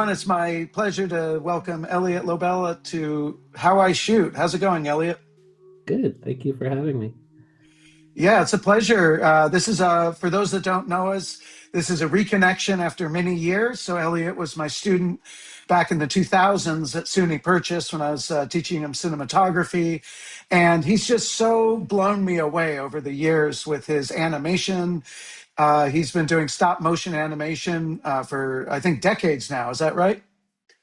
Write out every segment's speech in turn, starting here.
everyone. It's my pleasure to welcome Elliot Lobell to How I Shoot. How's it going, Elliot? Good. Thank you for having me. Yeah, it's a pleasure. This is for those that don't know us, this is a reconnection after many years. So Elliot was my student back in the 2000s at SUNY Purchase when I was teaching him cinematography. And he's just so blown me away over the years with his animation. He's been doing stop motion animation for, I think, decades now. Is that right?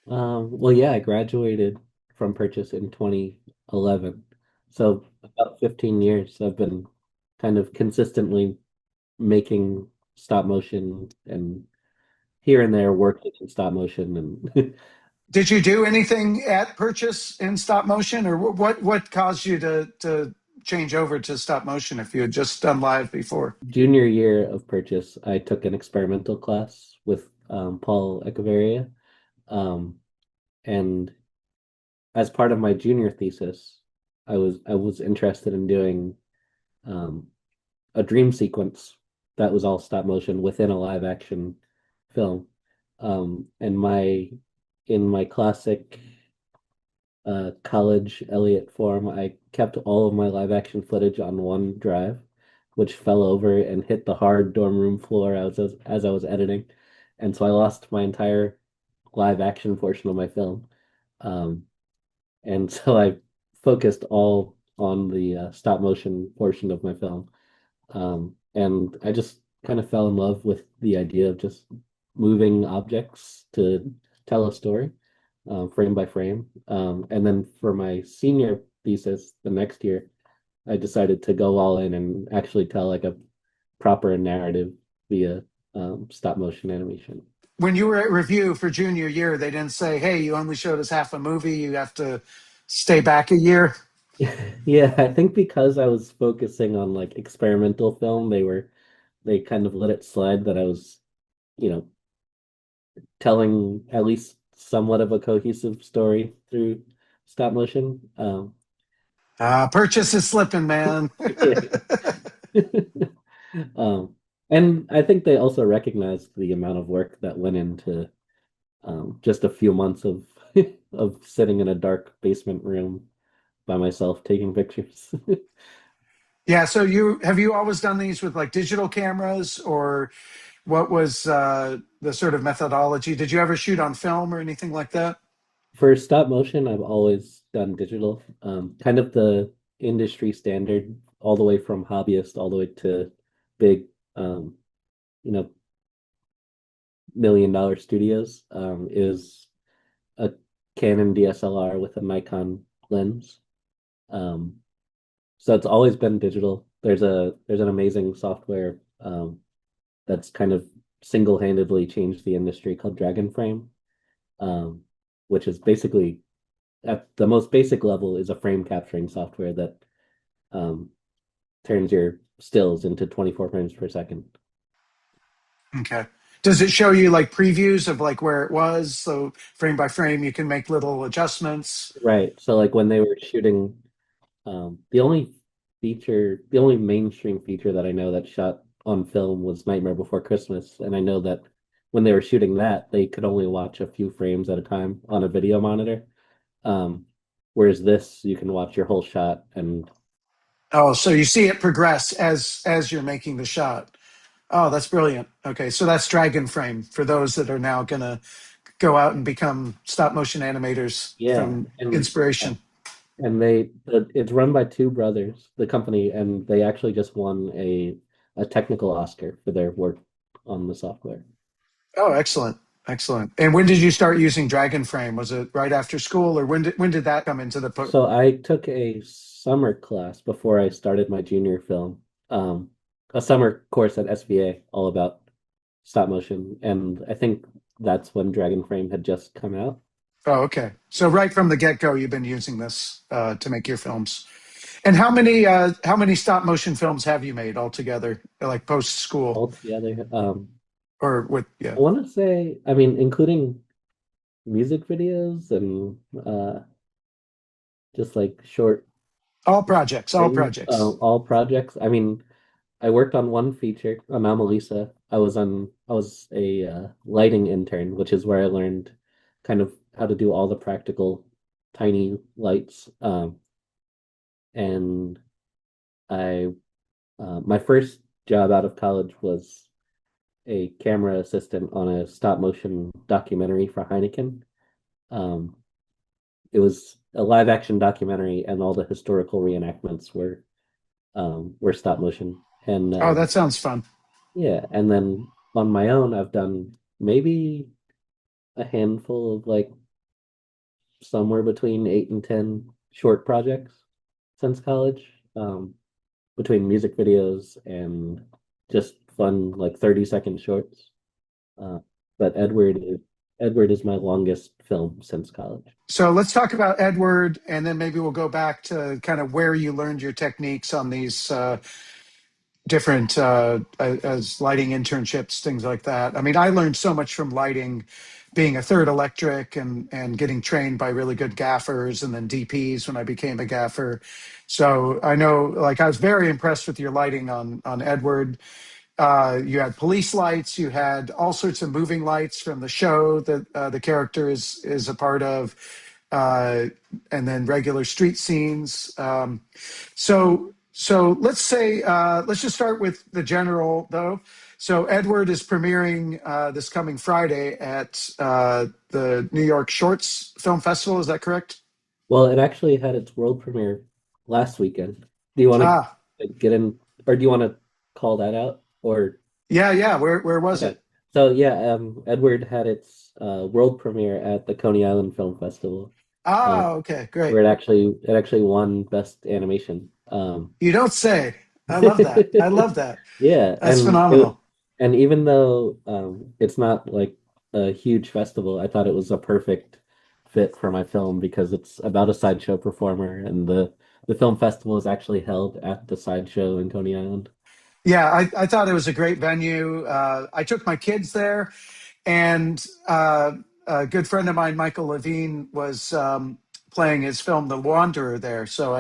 Well, yeah, I graduated from Purchase in 2011. So about 15 years I've been kind of consistently making stop motion and here and there working in stop motion and Did you do anything at Purchase in stop motion, or what caused you to change over to stop motion if you had just done live before? junior year of Purchase, I took an experimental class with Paul Echevarria. Um, and as part of my junior thesis, I was interested in doing um, a dream sequence that was all stop motion within a live action film. And my in my classic college Elliot form, I kept all of my live action footage on one drive, which fell over and hit the hard dorm room floor as I was editing. And so I lost my entire live action portion of my film. Um, and so I focused all on the stop motion portion of my film. And I just kind of fell in love with the idea of just moving objects to tell a story, frame by frame. And then for my senior thesis, the next year, I decided to go all in and actually tell like a proper narrative via stop motion animation. When you were at review for junior year, they didn't say, "Hey, you only showed us half a movie. You have to stay back a year." Yeah, I think because I was focusing on like experimental film, they kind of let it slide that I was, you know, telling at least somewhat of a cohesive story through stop motion. Purchase is slipping, man. Yeah. Um, and I think they also recognized the amount of work that went into just a few months of of sitting in a dark basement room by myself taking pictures. Yeah. So have you always done these with like digital cameras, or what was the sort of methodology? Did you ever shoot on film or anything like that? For stop motion, I've always done digital, kind of the industry standard, all the way from hobbyist all the way to big, um, you know, $1 million studios, is a Canon DSLR with a Nikon lens. Um, so it's always been digital. There's an amazing software that's kind of single-handedly changed the industry called Dragon Frame, um, which is basically at the most basic level is a frame capturing software that um, turns your stills into 24 frames per second. Okay. Does it show you like previews of like where it was? So frame by frame, you can make little adjustments. Right. So like when they were shooting, the the only mainstream feature that I know that shot on film was Nightmare Before Christmas, and I know that when they were shooting that, they could only watch a few frames at a time on a video monitor. Um, Whereas this, you can watch your whole shot and Oh, so you see it progress as you're making the shot. Oh, that's brilliant. Okay, so that's Dragon Frame for those that are now gonna go out and become stop motion animators yeah, from inspiration. it's run by two brothers, the company, and they actually just won a technical Oscar for their work on the software. Oh, excellent. Excellent. And when did you start using Dragon Frame? Was it right after school, or when did that come into the put? So I took a summer class before I started my junior film, a summer course at SVA all about stop motion, and I think that's when Dragon Frame had just come out. Oh, okay. So right from the get-go, you've been using this to make your films. And how many stop motion films have you made altogether, like post school Altogether. or with? Yeah, I want to say, I mean, including music videos and just like short all projects, all things, projects. all projects. I mean, I worked on one feature, Anomalisa. I was a lighting intern, which is where I learned. kind of how to do all the practical tiny lights. And I my first job out of college was a camera assistant on a stop motion documentary for Heineken. Um, it was a live action documentary, and all the historical reenactments were stop motion. And Oh, that sounds fun. yeah, and then on my own, I've done maybe a handful of like somewhere between 8 and 10 short projects since college, between music videos and just fun like 30-second shorts. Uh, but Edward is my longest film since college. So let's talk about Edward, and then maybe we'll go back to kind of where you learned your techniques on these different as lighting internships, things like that. I mean, I learned so much from lighting, being a third electric and getting trained by really good gaffers and then DPs when I became a gaffer. So I know, like, I was very impressed with your lighting on Edward. You had police lights, you had all sorts of moving lights from the show that the character is a part of, uh, and then regular street scenes. So let's say let's just start with the general though. So Edward is premiering this coming Friday at the New York Shorts Film Festival. Is that correct? Well, it actually had its world premiere last weekend. Do you want Ah, to get in, or do you want to call that out? Or yeah, yeah. Where was okay, it? so yeah, Edward had its world premiere at the Coney Island Film Festival, uh, Ah, okay, great. where it actually won Best Animation. You don't say. I love that. I love that. Yeah, That's phenomenal. and even though it's not like a huge festival, I thought it was a perfect fit for my film because it's about a sideshow performer, and the film festival is actually held at the sideshow in Coney Island. Yeah, I thought it was a great venue. I took my kids there, and a good friend of mine, Michael Levine, was playing his film The Wanderer there. So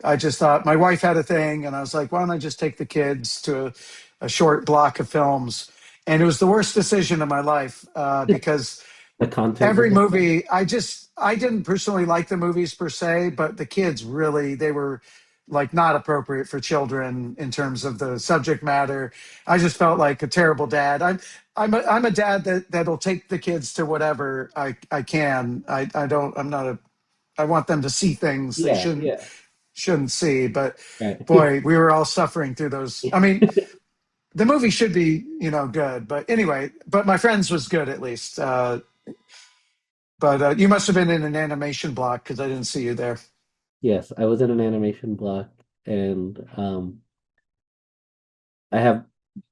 I just thought my wife had a thing, and I was like, why don't I just take the kids to a short block of films? And it was the worst decision of my life because The content was every like, movie I didn't personally like the movies per se, but the kids really they were like not appropriate for children in terms of the subject matter. I just felt like a terrible dad. I'm a dad that'll take the kids to whatever I can. I don't I'm not a I want them to see things they yeah, yeah, shouldn't see. But right. boy, we were all suffering through those. I mean, the movie should be, good. But anyway, but my friends was good at least. But you must have been in an animation block because I didn't see you there. Yes, I was in an animation block, and I have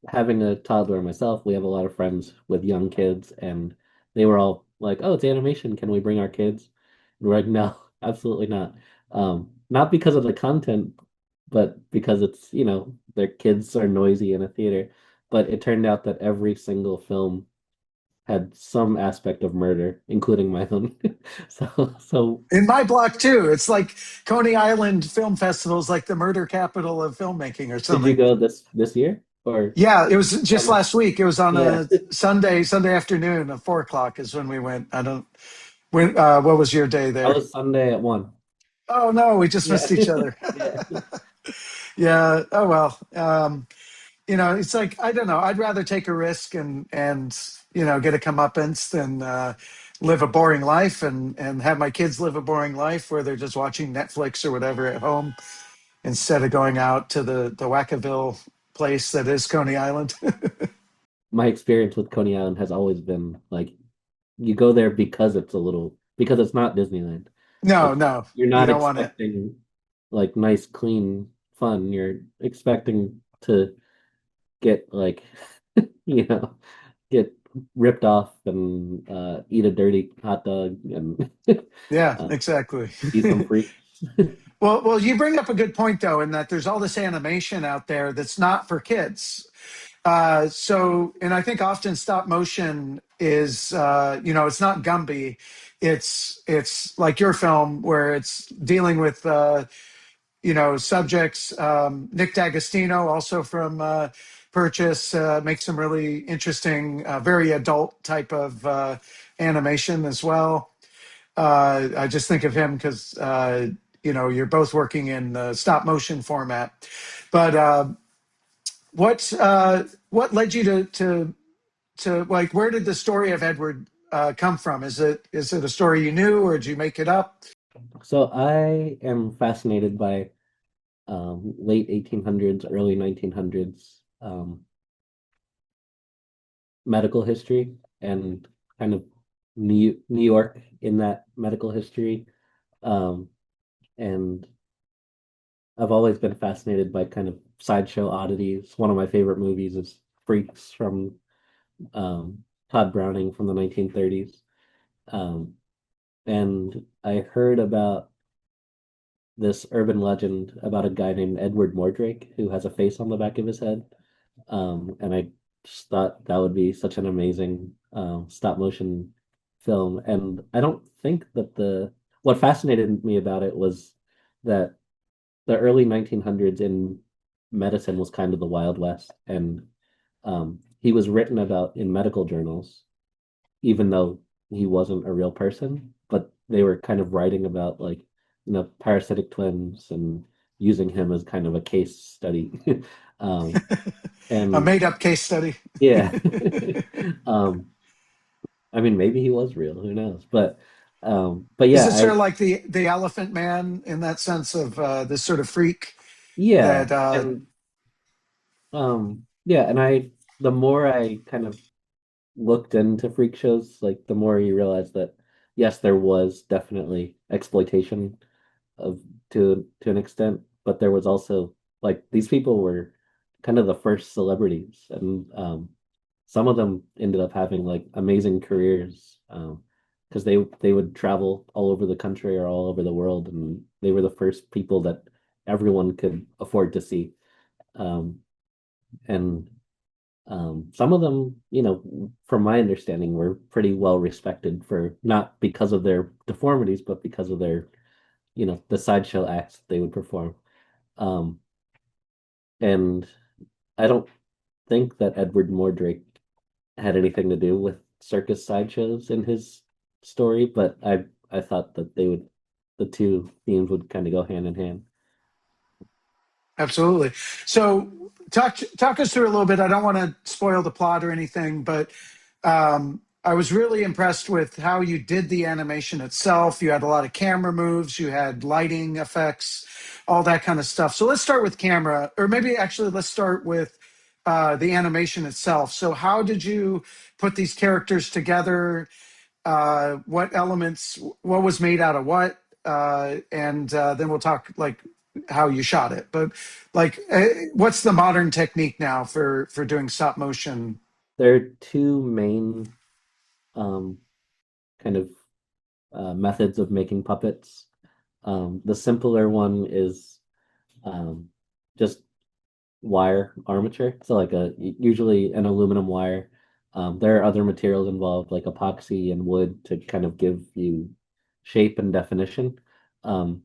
having a toddler myself, we have a lot of friends with young kids, and they were all like, "Oh, it's animation. Can we bring our kids?" And we're like, "No, absolutely not." Not because of the content, but because their kids are noisy in a theater. But it turned out that every single film had some aspect of murder, including my own. So In my block too. It's like Coney Island Film Festival is like the murder capital of filmmaking or did you something. go this year or? Yeah, it was just last week. It was on Yeah, a Sunday afternoon at 4 o'clock is when we went. I don't when what was your day I there? was Sunday at 1. Oh no, we just Yeah, missed each other. yeah, Yeah. Oh well. It's like I don't know. I'd rather take a risk and get a comeuppance than live a boring life and have my kids live a boring life where they're just watching Netflix or whatever at home instead of going out to the Wackaville place that is Coney Island. my experience with Coney Island has always been like you go there because it's not Disneyland. No, Like no, you're you not don't want it. expecting like nice, clean fun. You're expecting to get like you know get ripped off and eat a dirty hot dog and Yeah, uh, exactly. see some freaks. Well, you bring up a good point though, in that there's all this animation out there that's not for kids. And I think often stop motion is, it's not Gumby. It's like your film where it's dealing with, subjects. Nick D'Agostino, also from purchase, make some really interesting, very adult type of animation as well. I just think of him because you're both working in the stop motion format. But what led you to like, where did the story of Edward come from? Is it a story you knew, or did you make it up? So I am fascinated by late 1800s, early 1900s medical history and kind of New York in that medical history. Um, and I've always been fascinated by kind of sideshow oddities. One of my favorite movies is Freaks from Todd Browning from the 1930s. Um, and I heard about this urban legend about a guy named Edward Mordrake who has a face on the back of his head. And I just thought that would be such an amazing stop motion film. And I don't think that what fascinated me about it was that the early 1900s in medicine was kind of the Wild West. And he was written about in medical journals, even though he wasn't a real person, but they were kind of writing about like, parasitic twins and using him as kind of a case study. um, A and made-up case study. yeah, um, I mean, maybe he was real, who knows? But Is yeah, it sort of like the Elephant Man in that sense of this sort of freak yeah, that and the more I kind of looked into freak shows, like the more you realize that yes, there was definitely exploitation of to an extent, but there was also like these people were kind of the first celebrities, and some of them ended up having like amazing careers because they would travel all over the country or all over the world, and they were the first people that everyone could afford to see. Um, and some of them, from my understanding, were pretty well respected for not because of their deformities, but because of their, the sideshow acts that they would perform. Um, and I don't think that Edward Mordrake had anything to do with circus sideshows in his story, but I thought that the two themes would kind of go hand in hand. absolutely. So talk us through a little bit. I don't want to spoil the plot or anything, but I was really impressed with how you did the animation itself. You had a lot of camera moves, you had lighting effects, all that kind of stuff. So let's start with camera, or maybe actually let's start with the animation itself. So how did you put these characters together? What elements, what was made out of what, and then we'll talk like how you shot it. But like, what's the modern technique now for doing stop motion? There are two main um, kind of methods of making puppets. The simpler one is um, just wire armature. So like usually an aluminum wire. There are other materials involved like epoxy and wood to kind of give you shape and definition. Um,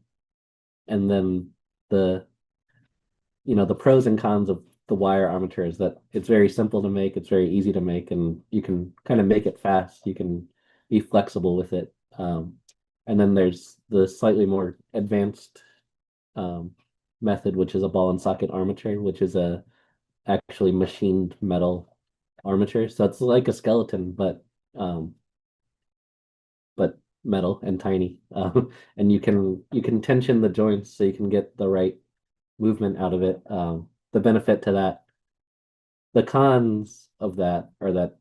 and then the the pros and cons of the wire armature is that it's very simple to make, it's very easy to make, and you can kind of make it fast. You can be flexible with it. And then there's the slightly more advanced um, method, which is a ball and socket armature, which is a actually machined metal armature. So it's like a skeleton, um, but metal and tiny. And you can tension the joints so you can get the right movement out of it. The benefit to that, the cons of that are that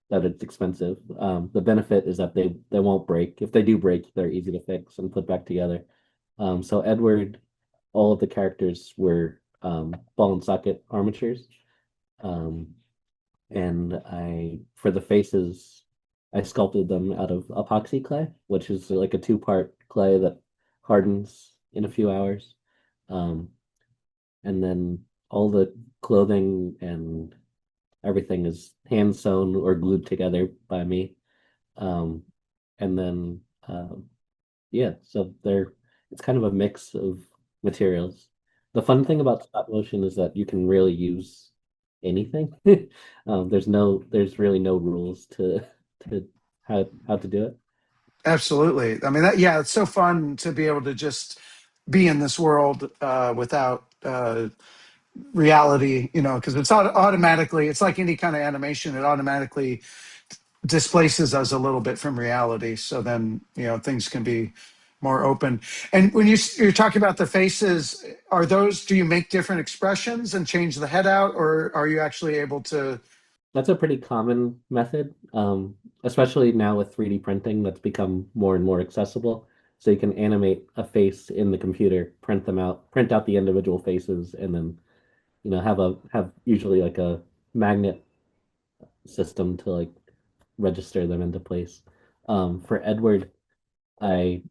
it's expensive. The benefit is that they won't break. If they do break, they're easy to fix and put back together. So Edward, all of the characters were ball and socket armatures. Um, and for the faces, I sculpted them out of epoxy clay, which is like a two-part clay that hardens in a few hours. Um, and then all the clothing and everything is hand sewn or glued together by me. Um, and then yeah, so it's kind of a mix of materials. The fun thing about stop motion is that you can really use anything. There's really no rules to how to do it. Absolutely. I mean, yeah, it's so fun to be able to just be in this world without reality, because it's automatically, it's like any kind of animation, it automatically displaces us a little bit from reality. So then, things can be more open. And when you're talking about the faces, do you make different expressions and change the head out, or are you actually able to? That's a pretty common method, especially now with 3D printing that's become more and more accessible. So you can animate a face in the computer, print out the individual faces, and then have usually like a magnet system to like register them into place. For Edward, I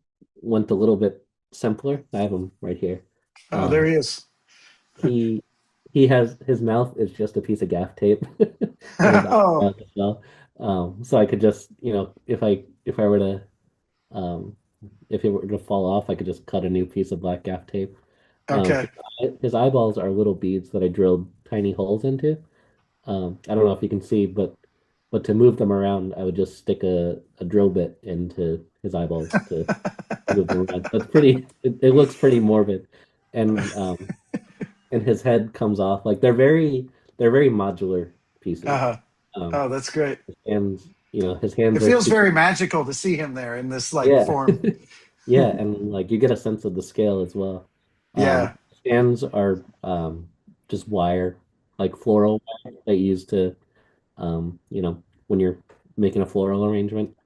went a little bit simpler. I have him right here. Oh, there Um, he is. he he has his mouth is just a piece of gaff tape, and his Oh, eyebrows as well. So I could just, if I were to um, if it were to fall off, I could just cut a new piece of black gaff tape. okay. His eyeballs are little beads that I drilled tiny holes into. I don't know if you can see, but to move them around, I would just stick a drill bit into his eyeballs to move them around. That's pretty. It looks pretty morbid, and his head comes off. Like they're very modular pieces. uh, Um, oh, that's great. and his hands It are feels super. very magical to see him there in this like Yeah, form. yeah, and like you get a sense of the scale as well. Yeah. His hands are just wire, like floral wire that you use to when you're making a floral arrangement,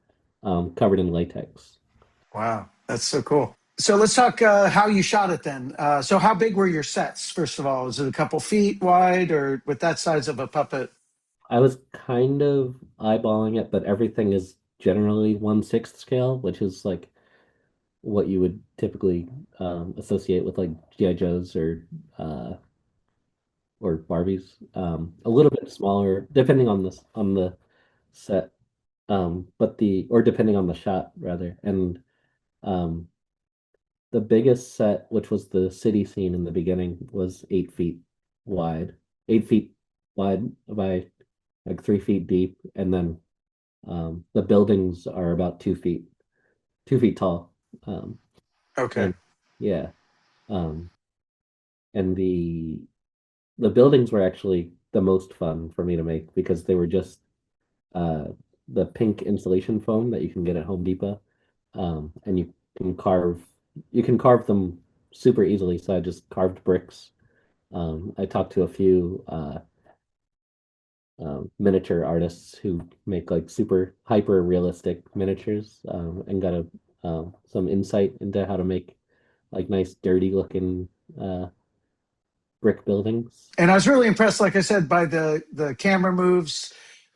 covered in latex. Wow, that's so cool. So let's talk how you shot it then. So how big were your sets? First of all, is it a couple feet wide, or with that size of a puppet? I was kind of eyeballing it, but everything is generally 1/6 scale, which is like what you would typically associate with like GI Joes uh, or Barbies. A little bit smaller, depending on the set, but the or depending on the shot rather. And um, the biggest set, which was the city scene in the beginning, was 8 feet wide, 8 feet wide by like 3 feet deep, and then the buildings are about 2 feet, 2 feet tall. Um, Okay. and yeah, um, and the buildings were actually the most fun for me to make because they were just uh, the pink insulation foam that you can get at Home Depot, and can carve you can carve them super easily. So I just carved bricks. I talked to a few miniature artists who make like super hyper realistic miniatures, and got some insight into how to make like nice dirty looking uh, brick buildings. And I was really impressed, like I said, by the camera moves.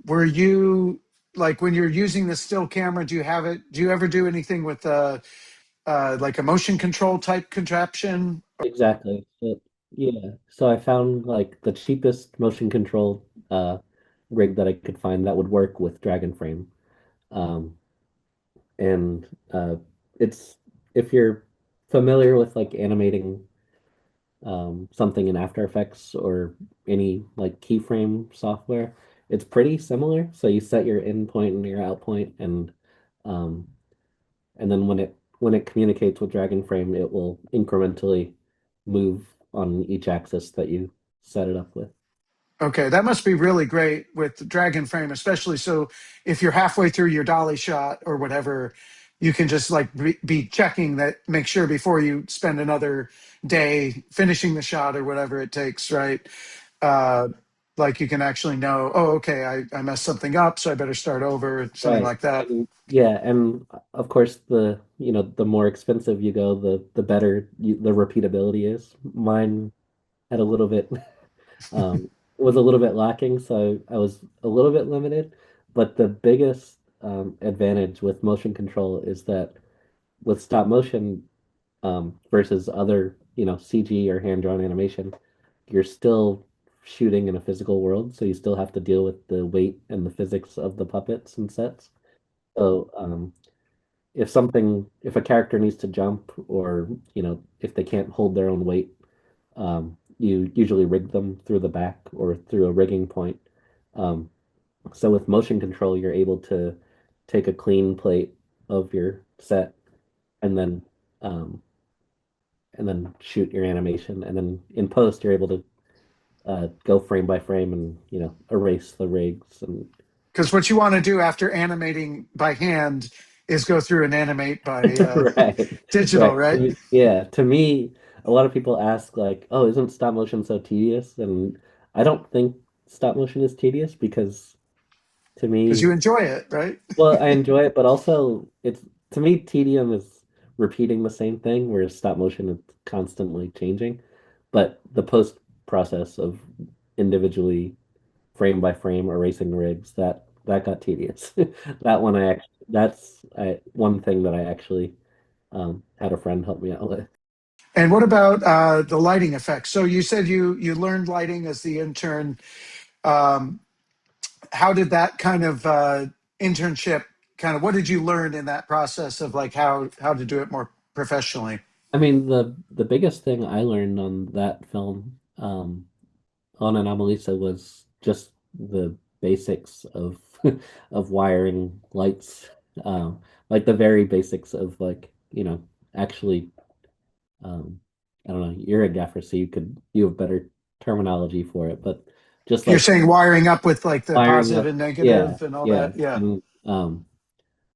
Were you like when you're using the still camera? Do you have it? Do you ever do anything with like a motion control type contraption? Exactly. Yeah. So I found like the cheapest motion control rig that I could find that would work with Dragon Frame. Um, and it's if you're familiar with like animating something in After Effects or any like keyframe software, it's pretty similar. So you set your in point and your out point, um, and then when it communicates with Dragon Frame, it will incrementally move on each axis that you set it up with. Okay, that must be really great with Dragon Frame, especially so if you're halfway through your dolly shot or whatever, you can just like be checking that, make sure before you spend another day finishing the shot or whatever it takes, right? Uh, like you can actually know, oh, okay, I messed something up, so I better start over, something Right. like that. And yeah, and of course the more expensive you go, the better the repeatability is. Mine had a little bit was a little bit lacking, so I was a little bit limited. But the biggest advantage with motion control is that with stop motion versus other, CG or hand-drawn animation, you're still shooting in a physical world, so you still have to deal with the weight and the physics of the puppets and sets. So if a character needs to jump or if they can't hold their own weight, you usually rig them through the back or through a rigging point. Um, so with motion control, you're able to take a clean plate of your set and um, then shoot your animation, and then in post, you're able to go frame by frame and erase the rigs and Because what you want to do after animating by hand is go through and animate by right, digital, right. right? Yeah, to me, a lot of people ask like, "Oh, isn't stop motion so tedious?" And I don't think stop motion is tedious because to Because me, you enjoy it, right? well, I enjoy it, but also it's to me, tedium is repeating the same thing, whereas stop motion is constantly changing. But the post process of individually frame by frame erasing rigs, that got tedious. That one one thing that I actually had a friend help me out with. And what about the lighting effects? So you said you learned lighting as the intern. Um, how did that kind of internship kind of what did you learn in that process of like how to do it more professionally? I mean, the biggest thing I learned on that film, on Anomalisa, was just the basics of of wiring lights, like the very basics of like, actually, um, I don't know, you're a gaffer, so you have better terminology for it, but just You're like saying wiring up with like the wiring positive up, and yeah, negative and all yeah, that. Yeah. and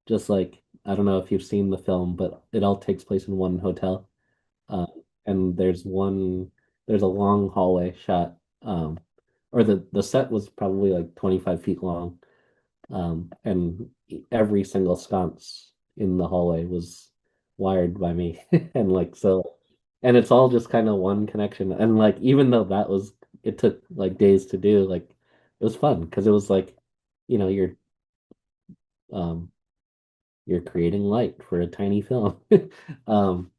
just like I don't know if you've seen the film, but it all takes place in one hotel. Uh, and there's a long hallway shot, or the set was probably like 25 feet long, and every single sconce in the hallway was wired by me, and like so, and it's all just kind of one connection, and like even though it took like days to do, like it was fun because it was like, you know, um you're creating light for a tiny film. Um,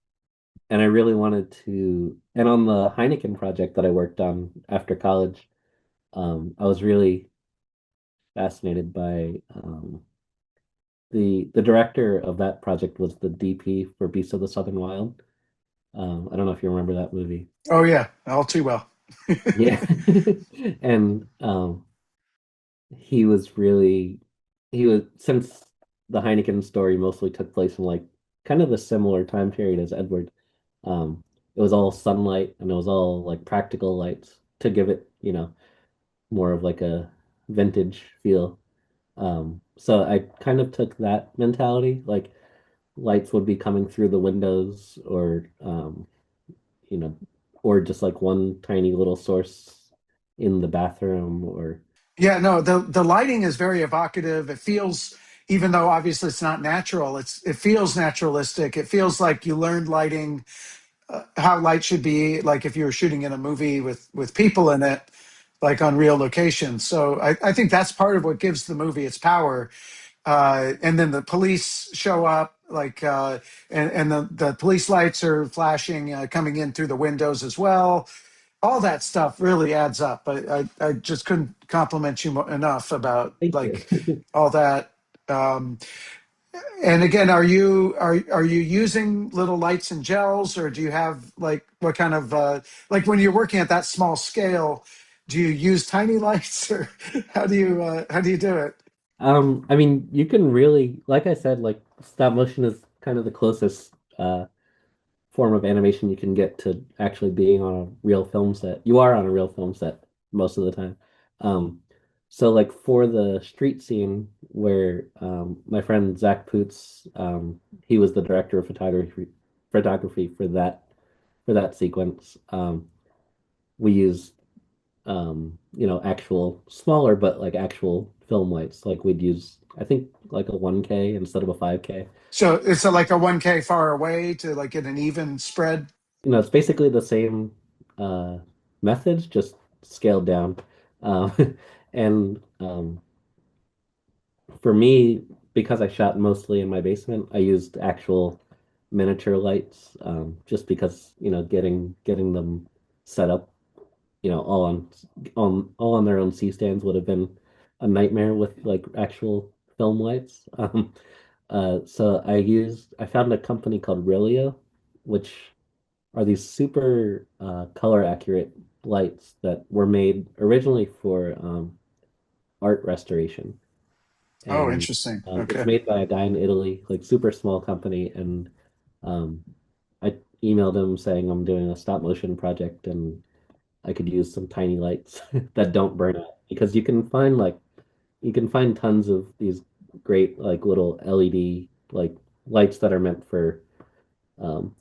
and I really wanted to, and on the Heineken project that I worked on after college, I was really fascinated by the director of that project was the DP for Beasts of the Southern Wild. I don't know if you remember that movie. Oh yeah, all too well. Yeah. And he was really he was since the Heineken story mostly took place in like kind of a similar time period as Edward. It was all sunlight and it was all like practical lights to give it, more of like a vintage feel. So I kind of took that mentality, like lights would be coming through the windows you know, or just like one tiny little source in the bathroom or Yeah, no, the lighting is very evocative. It feels, even though obviously it's not natural, it feels naturalistic. It feels like you learned lighting, how light should be, like if you were shooting in a movie with people in it, like on real locations. So I think that's part of what gives the movie its power. And then the police show up, like, and the police lights are flashing, coming in through the windows as well. All that stuff really adds up. I just couldn't compliment you enough about thank you. like all that. Um, and again, are you using little lights and gels, or do you have like what kind of like when you're working at that small scale? Do you use tiny lights, or how do you do it? I mean, you can really, like I said, like stop motion is kind of the closest form of animation you can get to actually being on a real film set. You are on a real film set most of the time. Um, so like for the street scene where my friend Zach Poots, he was the director of photography for that sequence. We used actual smaller but like actual film lights. Like we'd use I think like a 1K instead of a 5K. So it's like a 1K far away to like get an even spread. It's basically the same uh, methods, just scaled down. Um, and for me, because I shot mostly in my basement, I used actual miniature lights, just because, getting them set up, all on their own C stands would have been a nightmare with like actual film lights. So I found a company called Rilio, which are these super color accurate. lights that were made originally for art restoration, Oh, and interesting. it's Okay. made by a guy in Italy, like super small company. And um, I emailed him saying I'm doing a stop motion project and I could use some tiny lights that don't burn out because you can find tons of these great like little LED like lights that are meant for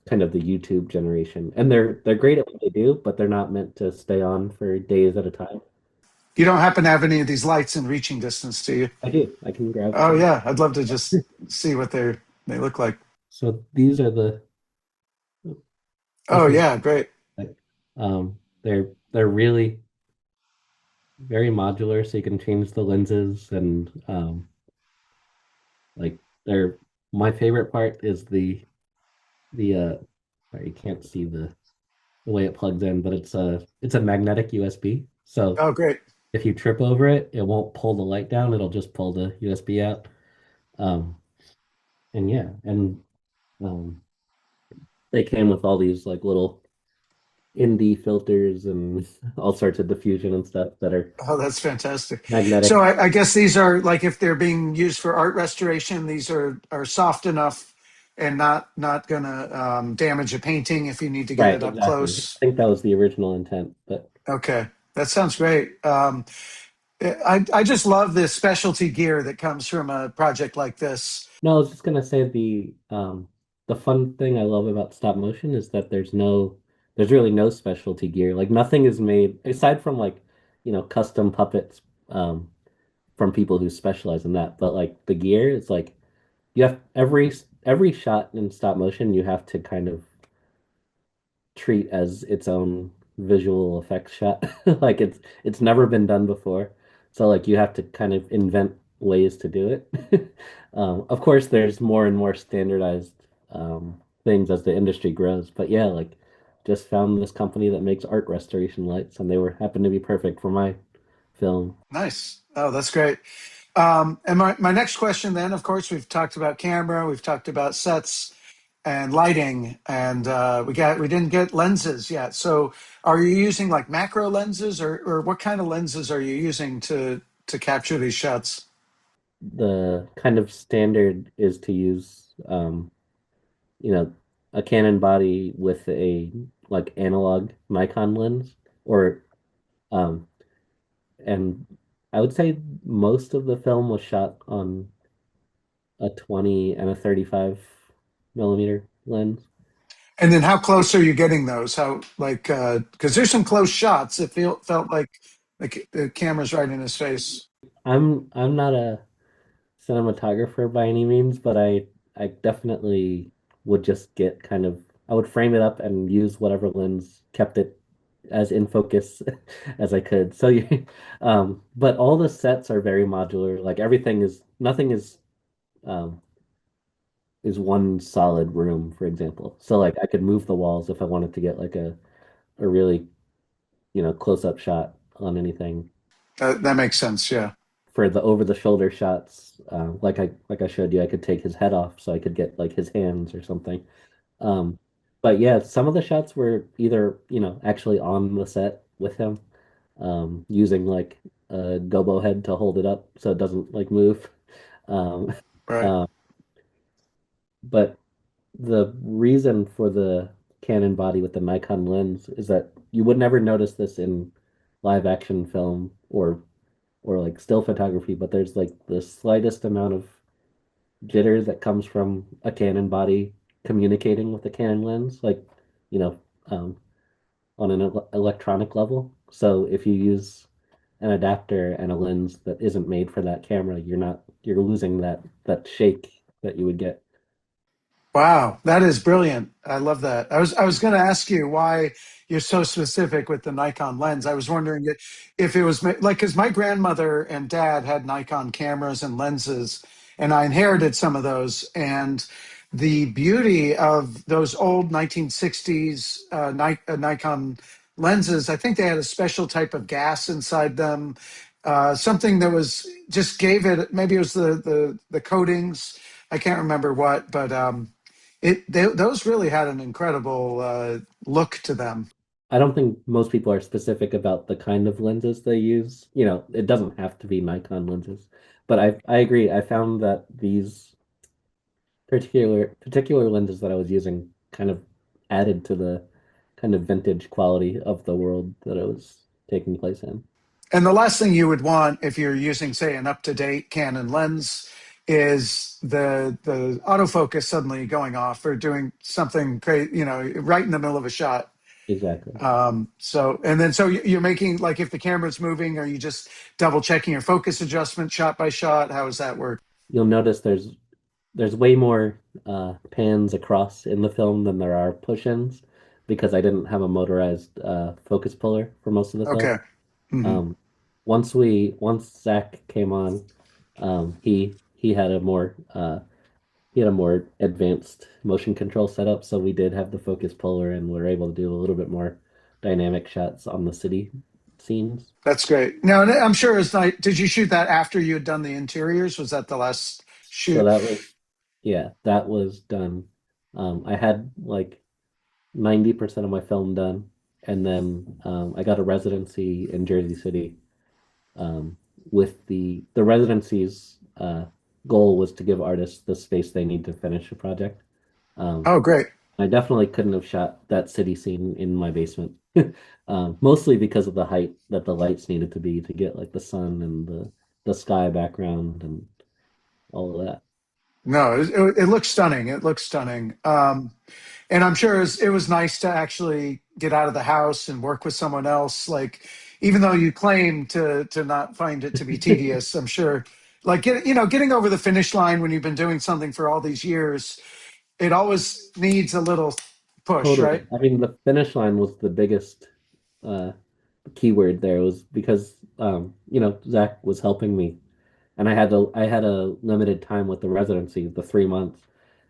kind of the YouTube generation, and they're great at what they do, but they're not meant to stay on for days at a time. You don't happen to have any of these lights in reaching distance, do you? I do. I can grab Oh some. yeah, I'd love to just see what they look like. So these are Oh this is yeah, great. like they're really very modular, so you can change the lenses and like they're my favorite part is the sorry, you can't see the way it plugs in, but it's a magnetic USB. So Oh great. if you trip over it, it won't pull the light down, it'll just pull the USB out. Um and yeah, and um they came with all these like little indie filters and all sorts of diffusion and stuff that are Oh, that's fantastic. So magnetic. I guess these are like if they're being used for art restoration, these are soft enough and not gonna damage a painting if you need to get Right, it up exactly. close. I think that was the original intent, but Okay, that sounds great. I just love this specialty gear that comes from a project like this. no, I was just gonna say the fun thing I love about stop motion is that there's really no specialty gear. Like nothing is made aside from like, custom puppets from people who specialize in that. But like the gear is like you have every shot in stop motion you have to kind of treat as its own visual effects shot. Like it's never been done before. So like you have to kind of invent ways to do it. Of course, there's more and more standardized things as the industry grows. But yeah, like just found this company that makes art restoration lights, and they were happened to be perfect for my film. Nice. Oh, that's great. And my next question then, of course, we've talked about camera, we've talked about sets and lighting, and we didn't get lenses yet. So are you using like macro lenses or what kind of lenses are you using to capture these shots? The kind of standard is to use you know, a Canon body with a like analog Nikon lens, or um, and I would say most of the film was shot on a 20 and a 35 millimeter lens. And then how close are you getting those? How like because there's some close shots. It felt like the camera's right in his face. I'm not a cinematographer by any means, but I definitely would just get kind of I would frame it up and use whatever lens kept it as in focus as I could. So but all the sets are very modular. Like everything is nothing um is one solid room, for example. So like I could move the walls if I wanted to get like a really, close up shot on anything. That makes sense. Yeah. For the over the shoulder shots, like I showed you, I could take his head off so I could get like his hands or something. Um, but yeah, some of the shots were either, actually on the set with him, using like a gobo head to hold it up so it doesn't like move. Um, Right. uh, but the reason for the Canon body with the Nikon lens is that you would never notice this in live action film or like still photography, but there's like the slightest amount of jitter that comes from a Canon body communicating with the Canon lens, like, you know, um, on an electronic level. So if you use an adapter and a lens that isn't made for that camera, you're losing that shake that you would get. Wow, that is brilliant. I love that. I was going to ask you why you're so specific with the Nikon lens. I was wondering if it was like because my grandmother and dad had Nikon cameras and lenses, and I inherited some of those. And the beauty of those old 1960s Nikon lenses, I think they had a special type of gas inside them, something that was just gave it. Maybe it was the coatings. I can't remember what, but those really had an incredible look to them. I don't think most people are specific about the kind of lenses they use. You know, it doesn't have to be Nikon lenses. But I agree. I found that these particular lenses that I was using kind of added to the kind of vintage quality of the world that it was taking place in. And the last thing you would want if you're using, say, an up-to-date Canon lens is the autofocus suddenly going off or doing something crazy, right in the middle of a shot. Exactly. So you're making, like, if the camera's moving, are you just double checking your focus adjustment shot by shot? How does that work? You'll notice there's way more pans across in the film than there are push-ins because I didn't have a motorized focus puller for most of the film. Okay. Hmm. Um, once Zach came on, he had a more advanced motion control setup, so we did have the focus puller and we were able to do a little bit more dynamic shots on the city scenes. That's great. Now, I'm sure it's not, did you shoot that after you had done the interiors? Was that the last So shoot? that was yeah, that was done. I had like 90% of my film done, and then I got a residency in Jersey City um, with the residency's goal was to give artists the space they need to finish a project. Um, Oh, great. I definitely couldn't have shot that city scene in my basement, mostly because of the height that the lights needed to be to get like the sun and the sky background and all of that. No, it looks stunning. It looks stunning. And I'm sure it was nice to actually get out of the house and work with someone else. Like, even though you claim to not find it to be tedious, I'm sure, like, getting over the finish line when you've been doing something for all these years, it always needs a little push, right? Totally. I mean, the finish line was the biggest uh, keyword there was because Zach was helping me and I had a limited time with the residency, the 3 months,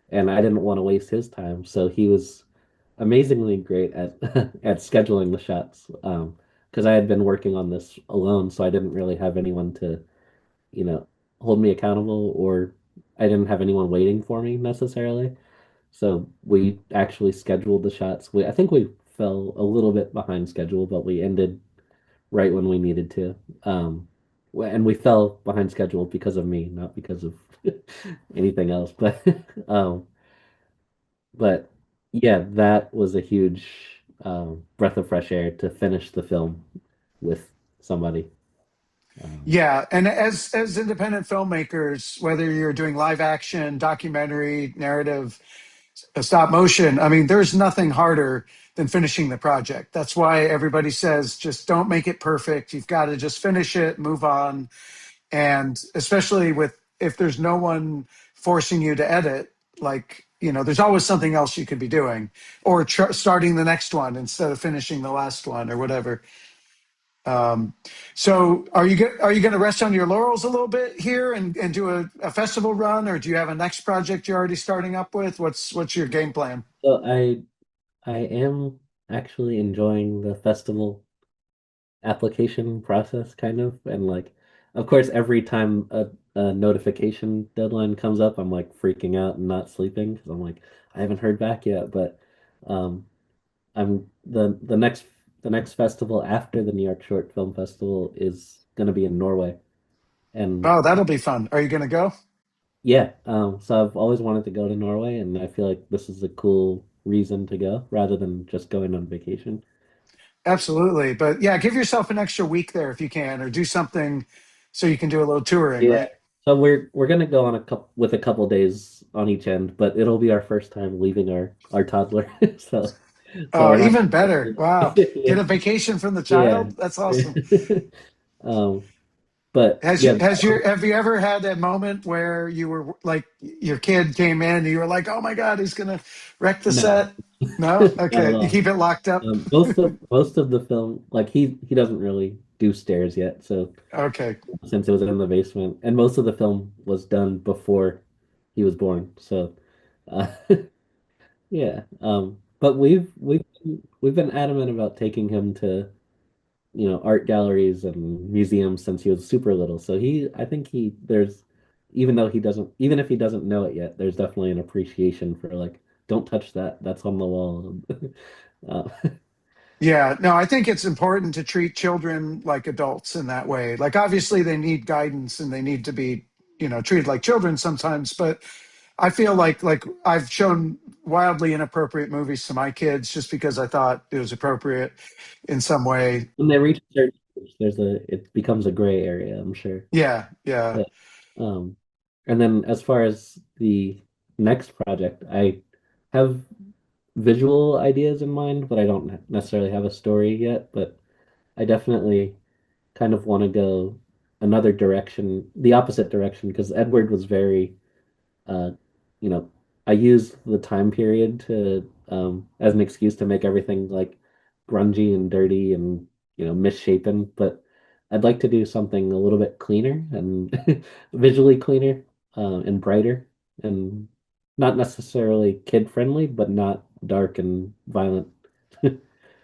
and I didn't want to waste his time. So he was amazingly great at at scheduling the shots. Because I had been working on this alone, so I didn't really have anyone to, you know, hold me accountable, or I didn't have anyone waiting for me necessarily. So we actually scheduled the shots. I think we fell a little bit behind schedule, but we ended right when we needed to. And we fell behind schedule because of me, not because of anything else. Um, but yeah, that was a huge breath of fresh air to finish the film with somebody. Um, Yeah, and as independent filmmakers, whether you're doing live action, documentary, narrative, stop motion, I mean, there's nothing harder than finishing the project. That's why everybody says just don't make it perfect. You've got to just finish it, move on. And especially with, if there's no one forcing you to edit, like, there's always something else you could be doing, or starting the next one instead of finishing the last one or whatever. Um, so are you going to rest on your laurels a little bit here and do a festival run, or do you have a next project you're already starting up with? What's your game plan? so I am actually enjoying the festival application process kind of, and like of course every time a notification deadline comes up I'm like freaking out and not sleeping because I'm like I haven't heard back yet, but um I'm the next festival after the New York Short Film Festival is going to be in Norway. And Oh, that'll be fun. Are you going to go? yeah, so I've always wanted to go to Norway, and I feel like this is a cool reason to go rather than just going on vacation. Absolutely. But yeah, give yourself an extra week there if you can, or do something so you can do a little touring, Yeah. right? So we're gonna go on a couple days on each end, but it'll be our first time leaving our toddler. So Oh, we're not even better. Wow. Get yeah. a vacation from the Yeah. child. That's awesome. Um, but Has you yeah, has your have you ever had a moment where you were like, your kid came in and you were like, "Oh my God, he's gonna wreck the no, set"? No? not at Okay. You all. keep it locked up. Most of the film, like he doesn't really do stairs yet, so Okay. since it was in the basement, and most of the film was done before he was born, so uh, yeah. But we've been adamant about taking him to art galleries and museums since he was super little. So I think there's even if he doesn't know it yet, there's definitely an appreciation for like don't touch that, that's on the wall. Uh, Yeah, no, I think it's important to treat children like adults in that way. Like, obviously, they need guidance and they need to be, treated like children sometimes. But I feel like I've shown wildly inappropriate movies to my kids just because I thought it was appropriate in some way. When they reach a certain age, it becomes a gray area, I'm sure. Yeah, yeah, But um, and then as far as the next project, I have visual ideas in mind, but I don't necessarily have a story yet. But I definitely kind of want to go another direction, the opposite direction, because Edward was very uh, you know, I used the time period to as an excuse to make everything like grungy and dirty and misshapen, but I'd like to do something a little bit cleaner and visually cleaner and brighter and not necessarily kid friendly, but not dark and violent.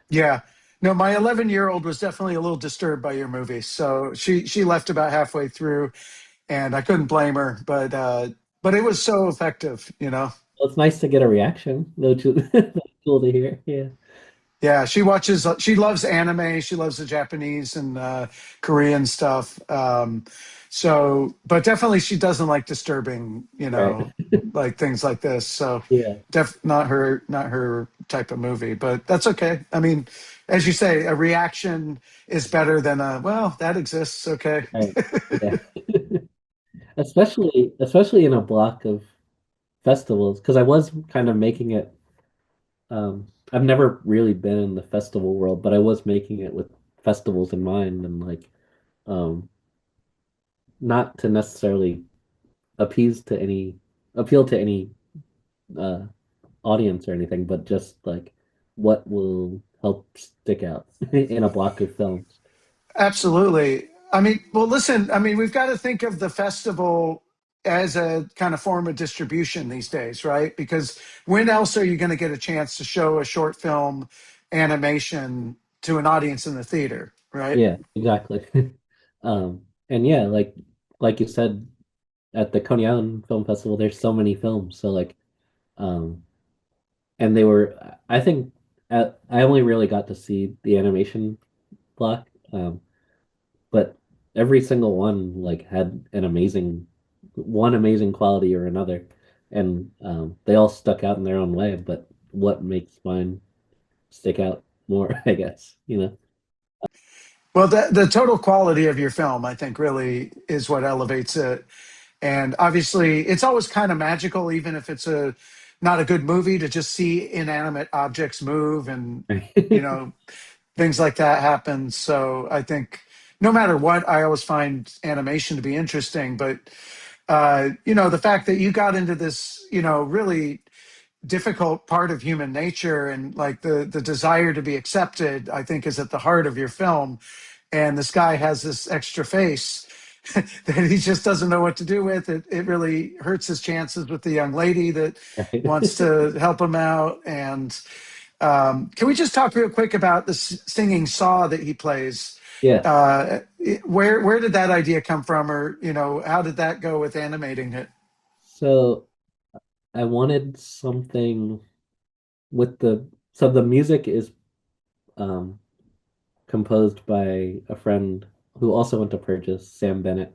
yeah. No, my 11-year-old was definitely a little disturbed by your movie, so she left about halfway through, and I couldn't blame her. But it was so effective. Well, it's nice to get a reaction, though. That's cool to hear. Yeah. Yeah, she loves anime. She loves the Japanese and Korean stuff. But definitely she doesn't like disturbing, Right. like things like this. So, Yeah. not her type of movie. But that's okay. I mean, as you say, a reaction is better than well, that exists. Okay. Right. Yeah. Especially in a block of festivals, because I was kind of making it. I've never really been in the festival world, but I was making it with festivals in mind and like um, not to necessarily appease to any appeal to any uh, audience or anything, but just like what will help stick out in a block of films. Absolutely. I mean, well, listen, I mean, we've got to think of the festival as a kind of form of distribution these days, right? Because when else are you going to get a chance to show a short film animation to an audience in the theater, right? Yeah, exactly. And yeah, like you said at the Coney Island Film Festival, there's so many films, so like um, and they were I think I only really got to see the animation block, but every single one like had an amazing quality or another, and they all stuck out in their own way. But what makes mine stick out more, I guess, you know? Well, the total quality of your film, I think, really is what elevates it. And obviously, it's always kind of magical, even if it's a not a good movie, to just see inanimate objects move and you know things like that happen. So I think no matter what, I always find animation to be interesting. But the fact that you got into this, really difficult part of human nature and like the desire to be accepted, I think is at the heart of your film. And this guy has this extra face that he just doesn't know what to do with. It really hurts his chances with the young lady that wants Right. to help him out. And can we just talk real quick about the singing saw that he plays? Yeah. Where did that idea come from, or how did that go with animating it? So I wanted something with the music is um composed by a friend who also went to Purchase, Sam Bennett.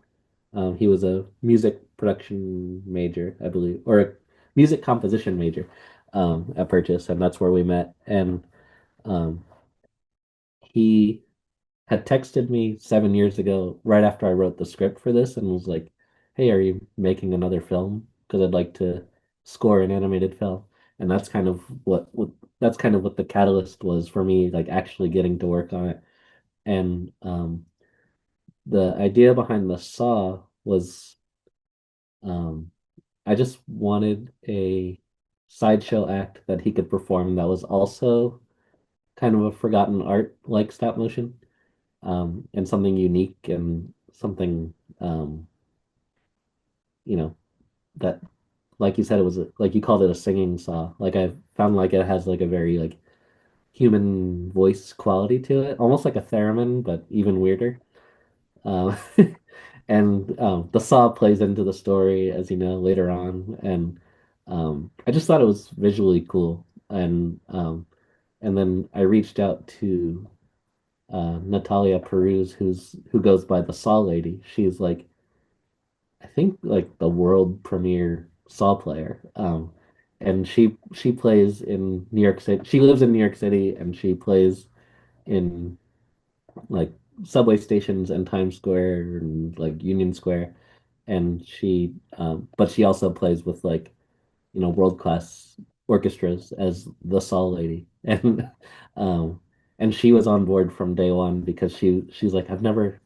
He was a music production major, I believe, or a music composition major at Purchase, and that's where we met. And um, he had texted me 7 years ago, right after I wrote the script for this, and was like, "Hey, are you making another film? Because I'd like to score an animated film." And that's kind of what the catalyst was for me, like actually getting to work on it. And the idea behind the saw was um, I just wanted a sideshow act that he could perform that was also kind of a forgotten art like stop motion, and something unique and something you know that like you said it was like you called it a singing saw. Like I found like it has like a very like human voice quality to it, almost like a theremin, but even weirder. Um, and the saw plays into the story, as you know, later on. And I just thought it was visually cool. And And then I reached out to Natalia Peruz, who goes by the Saw Lady. She's like, I think like the world premiere Saw player. And she plays in New York City. She lives in New York City, and she plays in like subway stations and Times Square and like Union Square. And but she also plays with like, world class orchestras as the Saw Lady. Um, and she was on board from day one because she's like, I've never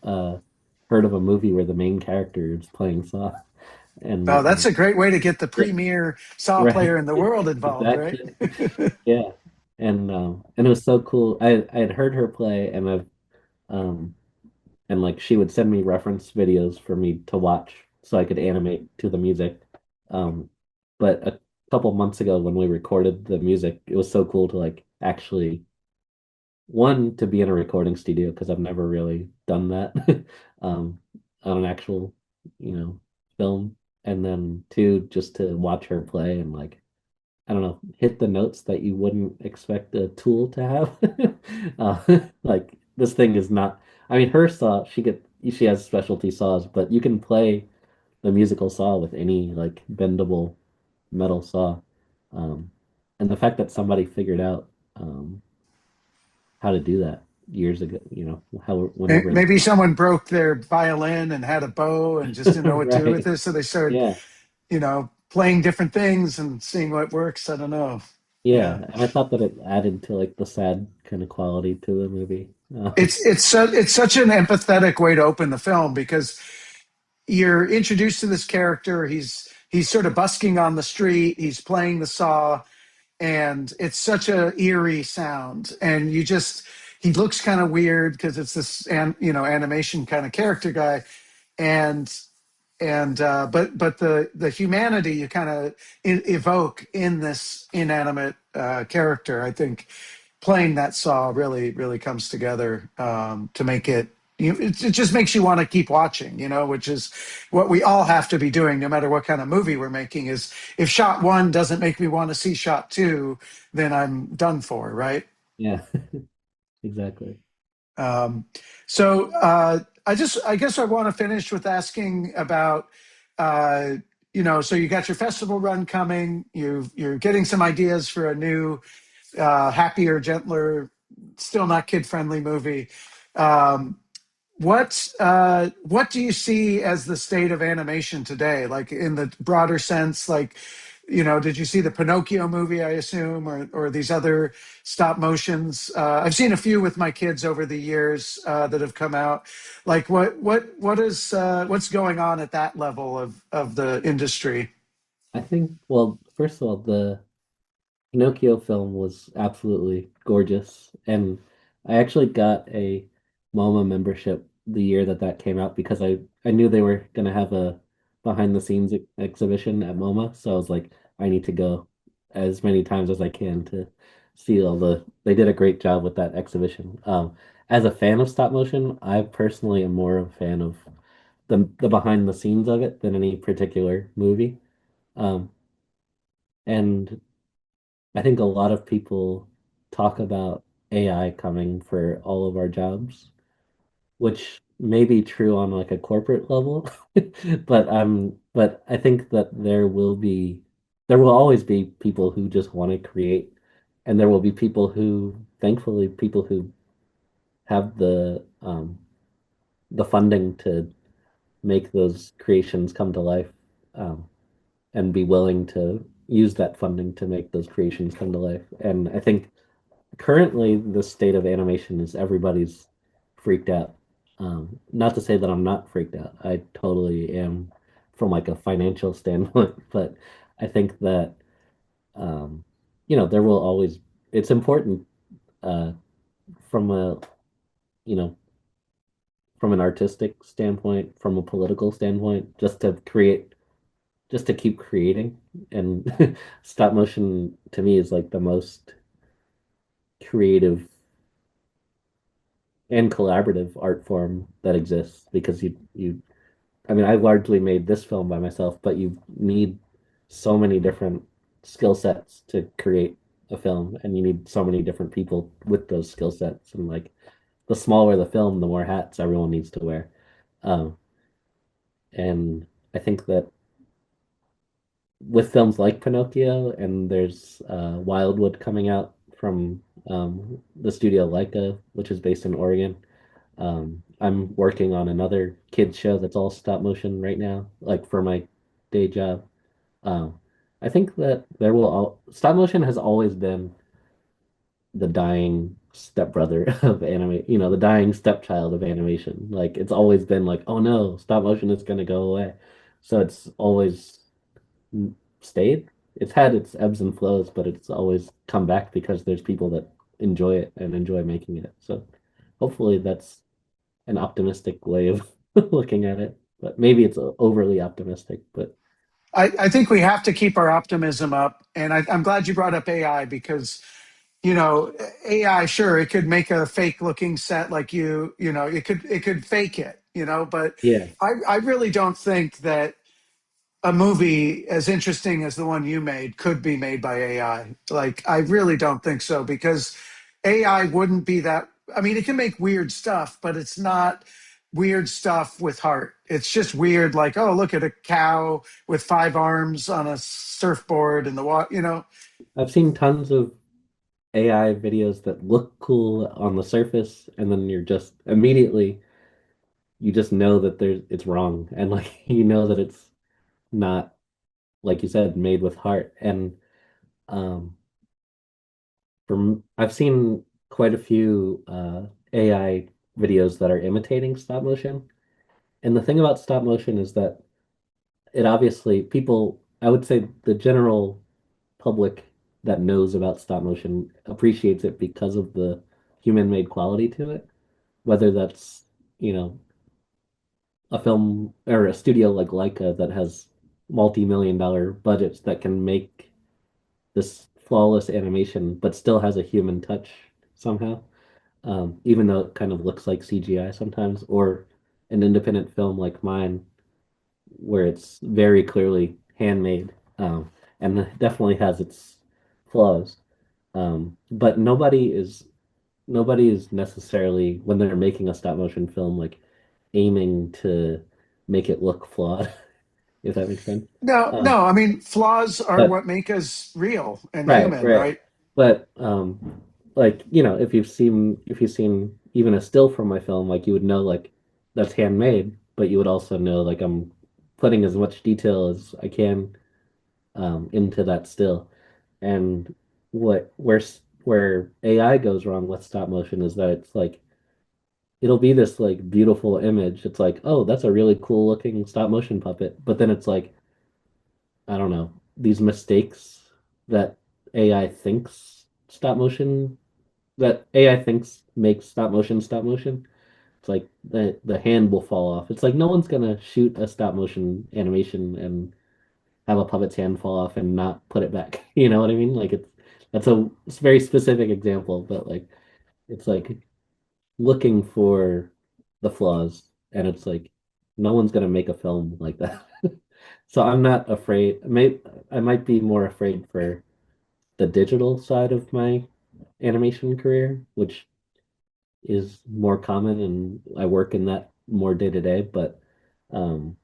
uh heard of a movie where the main character is playing Saw. And Oh, that's a great way to get the yeah, premier saw right, player in the world involved, right? exactly, yeah. And it was so cool. I had heard her play, um and like she would send me reference videos for me to watch so I could animate to the music. Um, but a couple months ago when we recorded the music, it was so cool to like actually one to be in a recording studio because I've never really done that um, on an actual, you know, film, and then two just to watch her play and like I don't know, hit the notes that you wouldn't expect a tool to have. Like this thing is not. I mean, her saw she has specialty saws, but you can play the musical saw with any like bendable metal saw. Um, and the fact that somebody figured out how to do that years ago, how whenever, Maybe someone broke their violin and had a bow and just didn't know what to do with right? it, so they started, Yeah, playing different things and seeing what works. I don't know. yeah. Yeah. And I thought that it added to like the sad kind of quality to the movie. It's such an empathetic way to open the film because you're introduced to this character. He's sort of busking on the street. He's playing the saw, and it's such a eerie sound. And he looks kind of weird because it's this animation kind of character guy, and but the humanity you kind of evoke in this inanimate character, I think playing that saw really comes together to make it. It just makes you want to keep watching, which is what we all have to be doing, no matter what kind of movie we're making. Is if shot one doesn't make me want to see shot two, then I'm done for, right? Yeah, exactly. Um, so I guess I want to finish with asking about, uh, so you got your festival run coming. You're getting some ideas for a new, happier, gentler, still not kid friendly movie. Um, what do you see as the state of animation today, like in the broader sense? Like, did you see the Pinocchio movie, I assume, or these other stop motions? I've seen a few with my kids over the years that have come out. Like, what's going on at that level of the industry? I think, well, first of all, the Pinocchio film was absolutely gorgeous, and I actually got a MoMA membership the year that that came out because I knew they were gonna have a behind the scenes exhibition at MoMA, so I was like, I need to go as many times as I can to see all the. They did a great job with that exhibition. As a fan of stop motion, I personally am more of a fan of the behind the scenes of it than any particular movie. Um, and I think a lot of people talk about AI coming for all of our jobs, which may be true on like a corporate level, but I think that there will always be people who just want to create, and there will be thankfully, people who have the funding to make those creations come to life, and be willing to use that funding to make those creations come to life. And I think currently the state of animation is everybody's freaked out. Not to say that I'm not freaked out. I totally am from like a financial standpoint, but I think that there will always it's important uh from a you know from an artistic standpoint, from a political standpoint, just to keep creating. And stop motion to me is like the most creative and collaborative art form that exists because I mean I largely made this film by myself, but you need so many different skill sets to create. a film, and you need so many different people with those skill sets. And like the smaller the film, the more hats everyone needs to wear. Um, and I think that with films like Pinocchio, and there's Wildwood coming out from the studio Leica, which is based in Oregon. I'm working on another kids show that's all stop motion right now, like for my day job. Um, I think that stop motion has always been the dying stepbrother of anime, the dying stepchild of animation. Like it's always been like, oh no, stop motion is gonna go away. So it's always stayed. It's had its ebbs and flows, but it's always come back because there's people that enjoy it and enjoy making it. So hopefully that's an optimistic way of looking at it. But maybe it's overly optimistic, but I think we have to keep our optimism up. And I'm glad you brought up AI because, you know, AI, sure, it could make a fake looking set like it could fake it, but yeah, I really don't think that a movie as interesting as the one you made could be made by AI. Like, I really don't think so because AI wouldn't be that. I mean, it can make weird stuff, but it's not weird stuff with heart. It's just weird, like, oh, look at a cow with five arms on a surfboard in the water. I've seen tons of AI videos that look cool on the surface, and then you just know that it's wrong, and like you know that it's not, like you said, made with heart. And um, I've seen quite a few AI videos that are imitating stop motion. And the thing about stop motion is that it obviously people, I would say the general public that knows about stop motion appreciates it because of the human-made quality to it, whether that's, you know, a film or a studio like Leica that has multi-million dollar budgets that can make this flawless animation but still has a human touch somehow, even though it kind of looks like CGI sometimes, or an independent film like mine where it's very clearly handmade, and it definitely has its flaws. But nobody is necessarily, when they're making a stop motion film, like aiming to make it look flawed, if that makes sense. No, Um, no. I mean, flaws are but what make us real and right, human, right. right? But like, if you've seen even a still from my film, like you would know like that's handmade, but you would also know like I'm putting as much detail as I can into that still. And where AI goes wrong with stop motion is that it's like it'll be this like beautiful image. It's like, oh, that's a really cool looking stop motion puppet. But then it's like, I don't know, these mistakes that AI thinks stop motion that AI thinks makes stop motion. It's like the hand will fall off. It's like no one's gonna shoot a stop motion animation and have a puppet's hand fall off and not put it back. You know what I mean? Like it's a very specific example, but like it's like looking for the flaws, and it's like no one's gonna make a film like that. So I'm not afraid. I might be more afraid for the digital side of my animation career, which is more common, and I work in that more day to day. Um,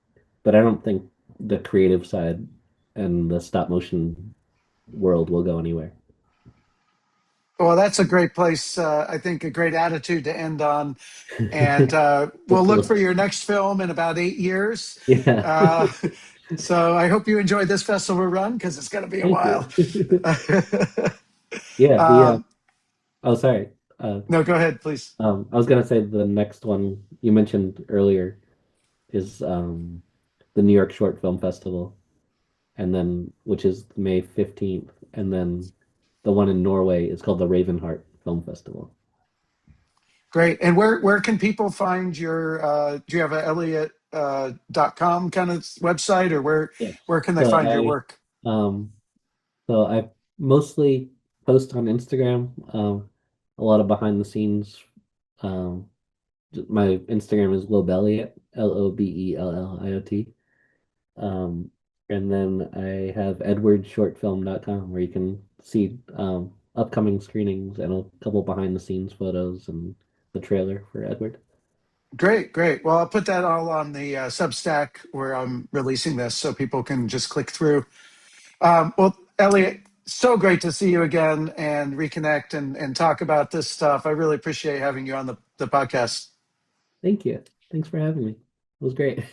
but I don't think the creative side and the stop motion world will go anywhere. Well, that's a great place. I think a great attitude to end on. And we'll look Hopefully, for your next film in about 8 years. yeah. Uh, so I hope you enjoyed this festival run because it's going to be a Thank while. you. Yeah, um, oh, sorry. Uh, no, go ahead, please. I was gonna say the next one you mentioned earlier is the New York Short Film Festival, and then which is May 15th, and then the one in Norway is called the Ravenheart Film Festival. Great. And where can people find your? Do you have a Elliot.com kind of website, or Yeah. where can they So find your work? um I mostly post on Instagram, a lot of behind the scenes. Um, my Instagram is Lobelliot, Lobelliot. And then I have edwardshortfilm.com where you can see upcoming screenings and a couple behind the scenes photos and the trailer for Edward. Great, great. Well, I'll put that all on the Substack where I'm releasing this so people can just click through. Well, Elliot, so great to see you again and reconnect and talk about this stuff. I really appreciate having you on the podcast. Thank you. Thanks for having me. It was great.